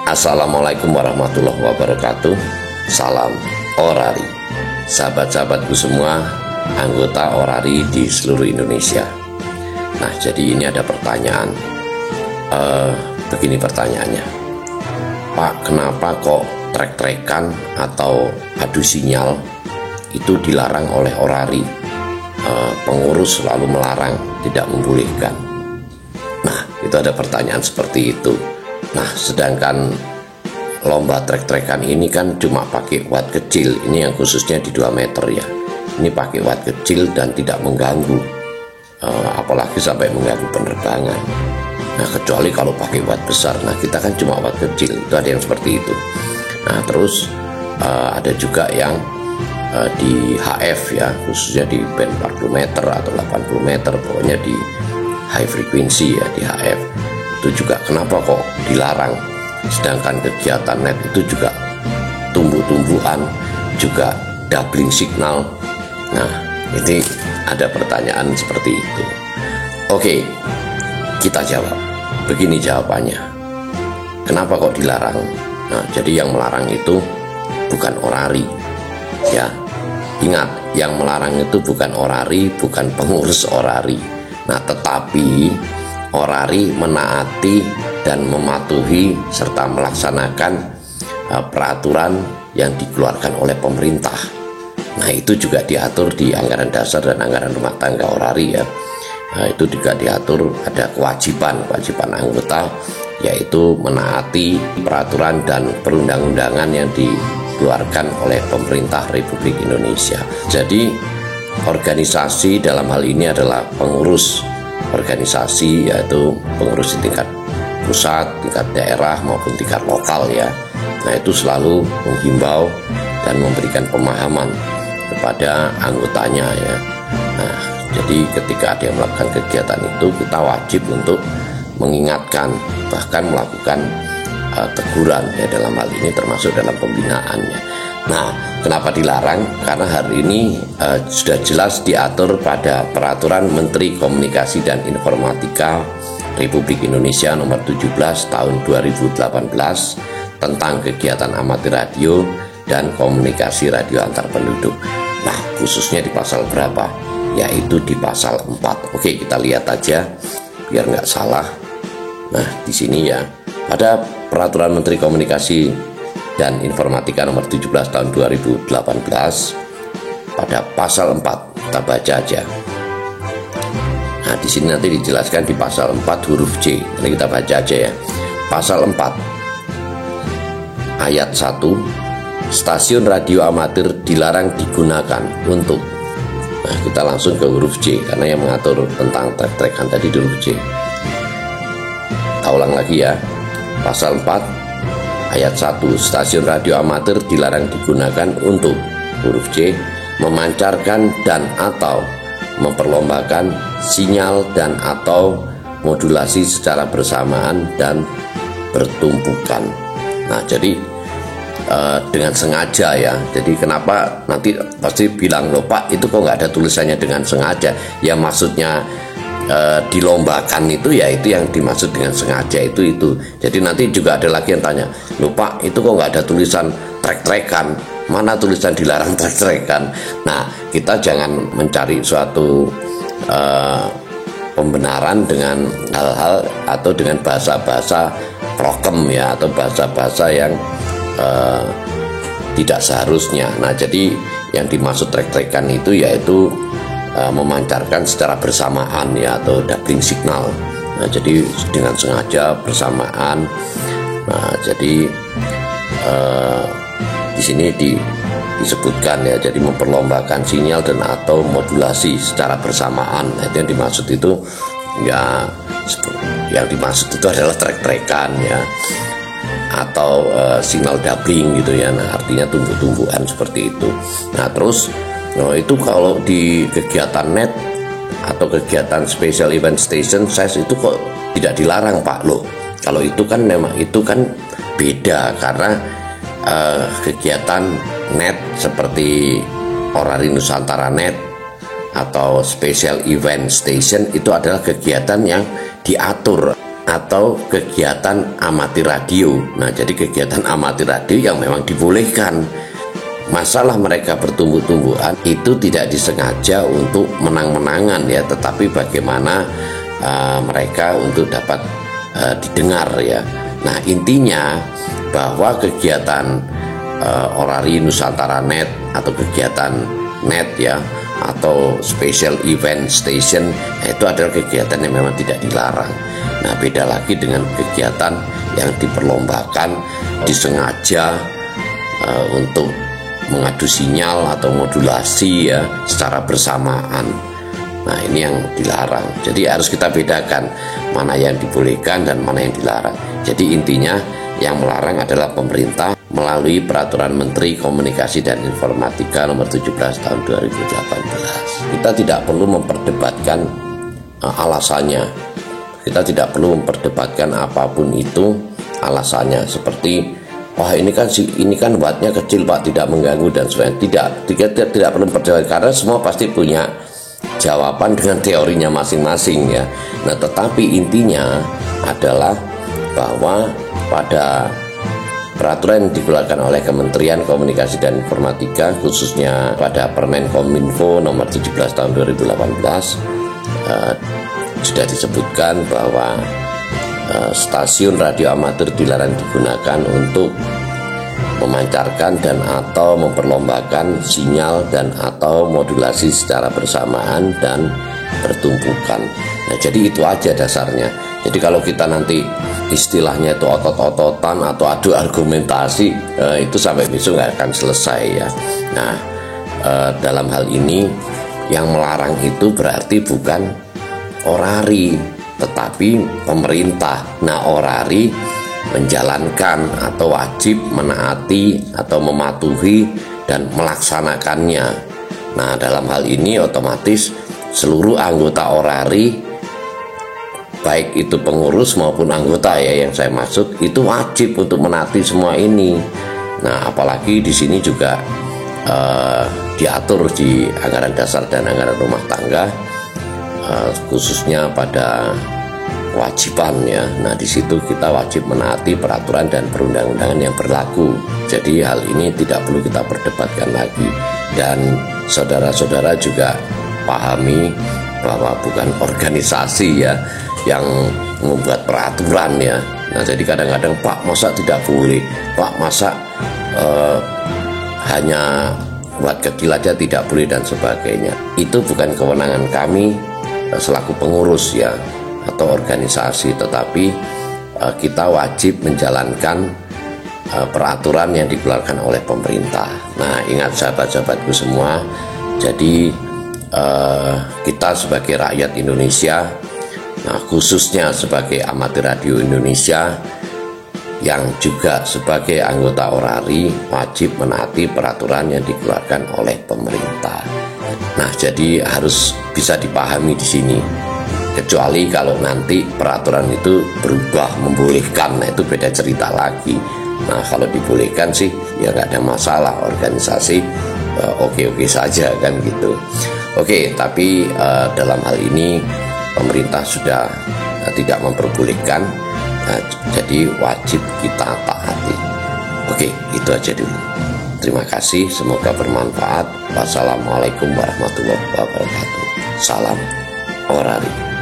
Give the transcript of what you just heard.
Assalamualaikum warahmatullahi wabarakatuh. Salam Orari, sahabat-sahabatku semua, anggota Orari di seluruh Indonesia. Nah, jadi ini ada pertanyaan. Begini pertanyaannya, Pak, kenapa kok trek-trekan atau adu sinyal itu dilarang oleh Orari? Pengurus selalu melarang, tidak membolehkan. Nah, itu ada pertanyaan seperti itu. Nah, sedangkan lomba trek-trekan ini kan cuma pakai watt kecil. Ini yang khususnya di 2 meter ya. Ini pakai watt kecil dan tidak mengganggu, apalagi sampai mengganggu penerbangan. Nah, kecuali kalau pakai watt besar. Nah, kita kan cuma watt kecil. Itu ada yang seperti itu. Nah, terus ada juga yang di HF ya, khususnya di band 40 meter atau 80 meter, pokoknya di high frequency ya, di HF. Itu juga kenapa kok dilarang, sedangkan kegiatan net itu juga tumbuh-tumbuhan, juga doubling signal. Nah, ini ada pertanyaan seperti itu. Oke, kita jawab. Begini jawabannya, kenapa kok dilarang? Nah, jadi yang melarang itu bukan Orari ya. Ingat, yang melarang itu bukan Orari, bukan pengurus Orari. Nah, tetapi Orari menaati dan mematuhi serta melaksanakan peraturan yang dikeluarkan oleh pemerintah. Nah, itu juga diatur di anggaran dasar dan anggaran rumah tangga Orari ya. Nah, itu juga diatur, ada kewajiban anggota, yaitu menaati peraturan dan perundang-undangan yang dikeluarkan oleh pemerintah Republik Indonesia. Jadi organisasi dalam hal ini adalah pengurus organisasi, yaitu pengurus di tingkat pusat, tingkat daerah maupun tingkat lokal ya. Nah, itu selalu menghimbau dan memberikan pemahaman kepada anggotanya ya. Nah, jadi ketika dia melakukan kegiatan itu, kita wajib untuk mengingatkan, bahkan melakukan teguran ya, dalam hal ini termasuk dalam pembinaannya. Nah, kenapa dilarang? Karena hari ini sudah jelas diatur pada Peraturan Menteri Komunikasi dan Informatika Republik Indonesia nomor 17 tahun 2018 tentang kegiatan amatir radio dan komunikasi radio antar penduduk. Nah, khususnya di pasal berapa? Yaitu di pasal 4. Oke, kita lihat aja biar nggak salah. Nah, di sini ya, pada Peraturan Menteri Komunikasi dan Informatika nomor 17 tahun 2018 pada pasal 4, kita baca aja. Nah, di sini nanti dijelaskan di pasal 4 huruf C. Ini kita baca aja ya. Pasal 4 ayat 1, stasiun radio amatir dilarang digunakan untuk. Nah, kita langsung ke huruf C karena yang mengatur tentang trek-trekan tadi di huruf C. Kita ulang lagi ya. Pasal 4 ayat 1, stasiun radio amatir dilarang digunakan untuk huruf C, memancarkan dan atau memperlombakan sinyal dan atau modulasi secara bersamaan dan bertumpukan. Nah, jadi dengan sengaja ya. Jadi kenapa nanti pasti bilang, loh Pak, itu kok nggak ada tulisannya dengan sengaja? Ya maksudnya dilombakan itu ya, itu yang dimaksud dengan sengaja itu. Jadi nanti juga ada lagi yang tanya, loh Pak, itu kok nggak ada tulisan trek-trekan? Mana tulisan dilarang trek-trekan? Nah, kita jangan mencari suatu pembenaran dengan hal-hal atau dengan bahasa-bahasa prokem ya, atau bahasa-bahasa yang tidak seharusnya. Nah, jadi yang dimaksud trek-trekan itu yaitu memancarkan secara bersamaan ya, atau doubling signal. Nah, jadi dengan sengaja bersamaan. Nah, jadi di sini disebutkan ya, jadi memperlombakan sinyal dan atau modulasi secara bersamaan. Nah, yang dimaksud itu ya, yang dimaksud itu adalah trek-trekan ya, atau signal doubling gitu ya. Nah, artinya tumbuh-tumbuhan seperti itu. Nah, terus itu kalau di kegiatan net atau kegiatan special event station size itu kok tidak dilarang Pak? Loh, kalau itu kan memang itu kan beda, karena kegiatan net seperti Orari Nusantara Net atau special event station itu adalah kegiatan yang diatur atau kegiatan amatir radio. Nah, jadi kegiatan amatir radio yang memang dibolehkan. Masalah mereka bertumbuh-tumbuhan itu tidak disengaja untuk menang-menangan ya, tetapi bagaimana mereka untuk dapat didengar ya. Nah, intinya bahwa kegiatan Orari Nusantara Net atau kegiatan net ya, atau special event station, itu adalah kegiatan yang memang tidak dilarang. Nah, beda lagi dengan kegiatan yang diperlombakan, disengaja untuk mengadu sinyal atau modulasi ya secara bersamaan. Nah, ini yang dilarang. Jadi harus kita bedakan mana yang dibolehkan dan mana yang dilarang. Jadi intinya yang melarang adalah pemerintah melalui Peraturan Menteri Komunikasi dan Informatika nomor 17 tahun 2018. Kita tidak perlu memperdebatkan alasannya. Kita tidak perlu memperdebatkan apapun itu alasannya, seperti wah ini kan wattnya kecil Pak, tidak mengganggu dan sebagainya. Tidak perlu memperdebatkan, karena semua pasti punya jawaban dengan teorinya masing-masing ya. Nah, tetapi intinya adalah bahwa pada peraturan yang dikeluarkan oleh Kementerian Komunikasi dan Informatika, khususnya pada Permenkominfo nomor 17 tahun 2018, sudah disebutkan bahwa stasiun radio amatir dilarang digunakan untuk memancarkan dan atau memperlombakan sinyal dan atau modulasi secara bersamaan dan bertumpukan. Nah, jadi itu aja dasarnya. Jadi kalau kita nanti istilahnya itu otot-ototan atau adu argumentasi, itu sampai besok nggak akan selesai ya. Nah, dalam hal ini yang melarang itu berarti bukan Orari, tetapi pemerintah. Nah, Orari menjalankan atau wajib menaati atau mematuhi dan melaksanakannya. Nah, dalam hal ini otomatis seluruh anggota Orari, baik itu pengurus maupun anggota ya, yang saya maksud itu wajib untuk menaati semua ini. Nah, apalagi di sini juga diatur di anggaran dasar dan anggaran rumah tangga, khususnya pada kewajiban ya. Nah, di situ kita wajib menaati peraturan dan perundang-undangan yang berlaku. Jadi hal ini tidak perlu kita perdebatkan lagi, dan saudara-saudara juga pahami bahwa bukan organisasi ya yang membuat peraturan ya. Nah, jadi kadang-kadang Pak masa tidak boleh, Pak masa hanya buat kecil aja tidak boleh dan sebagainya. Itu bukan kewenangan kami selaku pengurus ya atau organisasi, tetapi kita wajib menjalankan peraturan yang dikeluarkan oleh pemerintah. Nah, ingat sahabat-sahabatku semua, jadi kita sebagai rakyat Indonesia, nah khususnya sebagai amatir radio Indonesia yang juga sebagai anggota Orari, wajib menaati peraturan yang dikeluarkan oleh pemerintah. Nah, jadi harus bisa dipahami di sini. Kecuali kalau nanti peraturan itu berubah membolehkan, nah itu beda cerita lagi. Nah, kalau dibolehkan sih ya nggak ada masalah, organisasi oke-oke saja kan gitu. Oke, tapi dalam hal ini pemerintah sudah tidak memperbolehkan, jadi wajib kita taati. Oke, itu aja dulu. Terima kasih, semoga bermanfaat. Wassalamualaikum warahmatullahi wabarakatuh. Salam Orari.